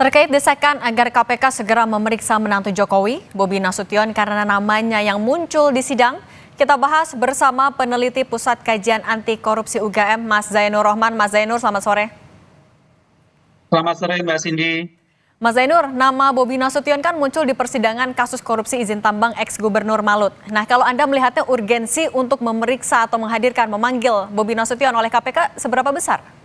Terkait desakan agar KPK segera memeriksa menantu Jokowi, Bobi Nasution karena namanya yang muncul di sidang, kita bahas bersama peneliti Pusat Kajian Anti Korupsi UGM, Mas Zainur Rohman. Mas Zainur, selamat sore. Selamat sore Mbak Cindy. Mas Zainur, nama Bobi Nasution kan muncul di persidangan kasus korupsi izin tambang ex-gubernur Malut. Nah, kalau Anda melihatnya urgensi untuk memeriksa atau memanggil Bobi Nasution oleh KPK seberapa besar?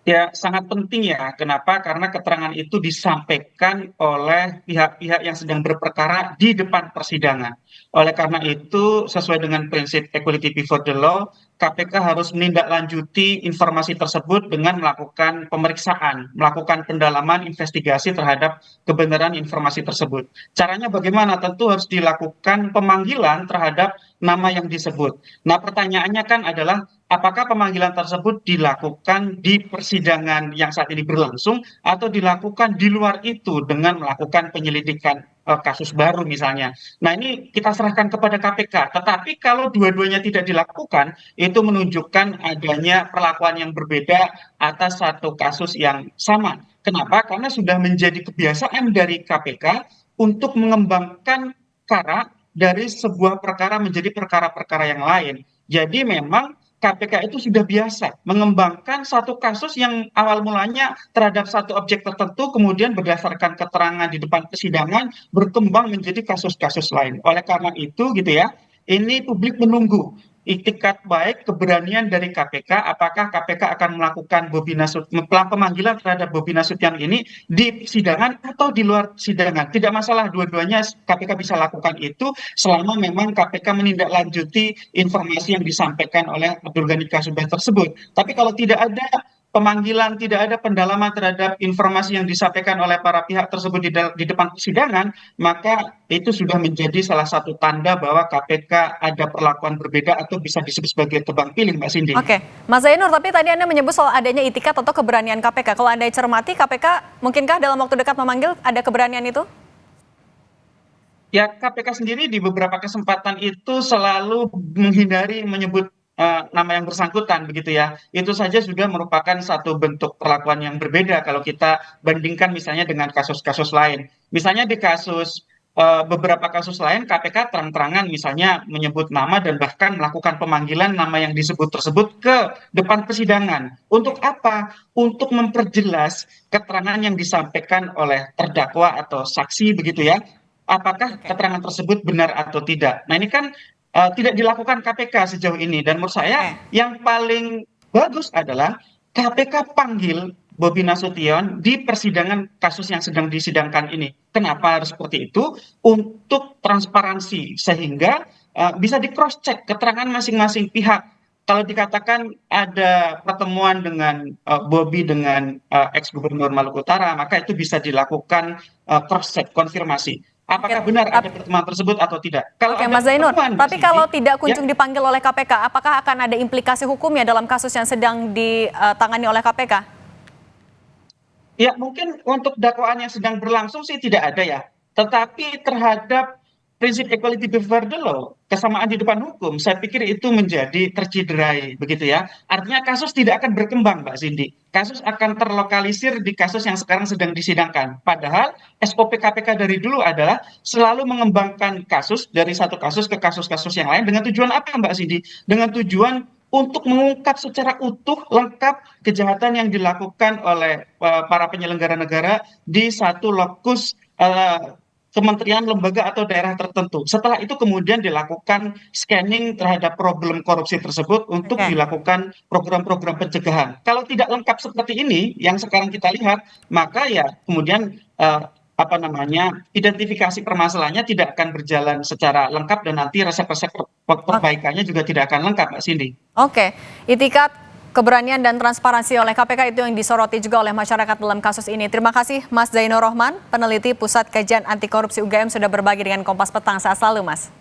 Ya, sangat penting ya. Kenapa? Karena keterangan itu disampaikan oleh pihak-pihak yang sedang berperkara di depan persidangan. Oleh karena itu, sesuai dengan prinsip equality before the law, KPK harus menindaklanjuti informasi tersebut dengan melakukan pemeriksaan, melakukan pendalaman investigasi terhadap kebenaran informasi tersebut. Caranya bagaimana? Tentu harus dilakukan pemanggilan terhadap nama yang disebut. Nah, pertanyaannya kan adalah apakah pemanggilan tersebut dilakukan di persidangan yang saat ini berlangsung atau dilakukan di luar itu dengan melakukan penyelidikan kasus baru misalnya. Nah, ini kita serahkan kepada KPK. Tetapi kalau dua-duanya tidak dilakukan, itu menunjukkan adanya perlakuan yang berbeda atas satu kasus yang sama. Kenapa? Karena sudah menjadi kebiasaan dari KPK untuk mengembangkan perkara dari sebuah perkara menjadi perkara-perkara yang lain. Jadi memang KPK itu sudah biasa mengembangkan satu kasus yang awal mulanya terhadap satu objek tertentu, kemudian berdasarkan keterangan di depan persidangan berkembang menjadi kasus-kasus lain. Oleh karena itu, gitu ya, ini publik menunggu itikat baik keberanian dari KPK. Apakah KPK akan melakukan pemanggilan terhadap Bobi Nasution ini di persidangan atau di luar persidangan? Tidak masalah, dua-duanya KPK bisa lakukan itu selama memang KPK menindaklanjuti informasi yang disampaikan oleh Abdul Ghani Kasubeh tersebut. Tapi kalau tidak ada pemanggilan, tidak ada pendalaman terhadap informasi yang disampaikan oleh para pihak tersebut di depan persidangan, maka itu sudah menjadi salah satu tanda bahwa KPK ada perlakuan berbeda atau bisa disebut sebagai tebang pilih, Mbak Cindy. Oke, Mas Zainur, tapi tadi Anda menyebut soal adanya itikat atau keberanian KPK. Kalau Anda cermati, KPK mungkinkah dalam waktu dekat memanggil, ada keberanian itu? Ya, KPK sendiri di beberapa kesempatan itu selalu menghindari menyebut nama yang bersangkutan begitu ya. Itu saja sudah merupakan satu bentuk perlakuan yang berbeda kalau kita bandingkan misalnya dengan kasus-kasus lain. Misalnya di beberapa kasus lain KPK terang-terangan misalnya menyebut nama dan bahkan melakukan pemanggilan nama yang disebut tersebut ke depan persidangan. Untuk apa? Untuk memperjelas keterangan yang disampaikan oleh terdakwa atau saksi begitu ya. Apakah keterangan tersebut benar atau tidak? Nah, ini kan tidak dilakukan KPK sejauh ini, dan menurut saya yang paling bagus adalah KPK panggil Bobi Nasution di persidangan kasus yang sedang disidangkan ini. Kenapa harus seperti itu? Untuk transparansi sehingga bisa di cross check keterangan masing-masing pihak. Kalau dikatakan ada pertemuan dengan Bobi dengan ex Gubernur Maluku Utara, maka itu bisa dilakukan cross check konfirmasi. Apakah benar ada pertemuan tersebut atau tidak? Kalau Oke, ada Mas Zainur, pertemuan, tapi kalau tidak ya, kunjung dipanggil oleh KPK, apakah akan ada implikasi hukumnya dalam kasus yang sedang ditangani oleh KPK? ya mungkin untuk dakwaan yang sedang berlangsung sih tidak ada ya. Tetapi terhadap prinsip equality before the law, kesamaan di depan hukum, saya pikir itu menjadi tercederai begitu ya. Artinya kasus tidak akan berkembang, Mbak Cindy. Kasus akan terlokalisir di kasus yang sekarang sedang disidangkan. Padahal SOP KPK dari dulu adalah selalu mengembangkan kasus dari satu kasus ke kasus-kasus yang lain dengan tujuan apa, Mbak Cindy? Dengan tujuan untuk mengungkap secara utuh, lengkap kejahatan yang dilakukan oleh para penyelenggara negara di satu lokus kementerian, lembaga, atau daerah tertentu. Setelah itu kemudian dilakukan scanning terhadap problem korupsi tersebut untuk Oke. dilakukan program-program pencegahan. Kalau tidak lengkap seperti ini, yang sekarang kita lihat, maka ya kemudian identifikasi permasalahannya tidak akan berjalan secara lengkap dan nanti resep-resep perbaikannya juga tidak akan lengkap, Mbak Cindy. Oke, itikat, keberanian dan transparansi oleh KPK itu yang disoroti juga oleh masyarakat dalam kasus ini. Terima kasih Mas Zainur Rohman, peneliti Pusat Kajian Anti Korupsi UGM sudah berbagi dengan Kompas Petang. Sehat selalu, Mas.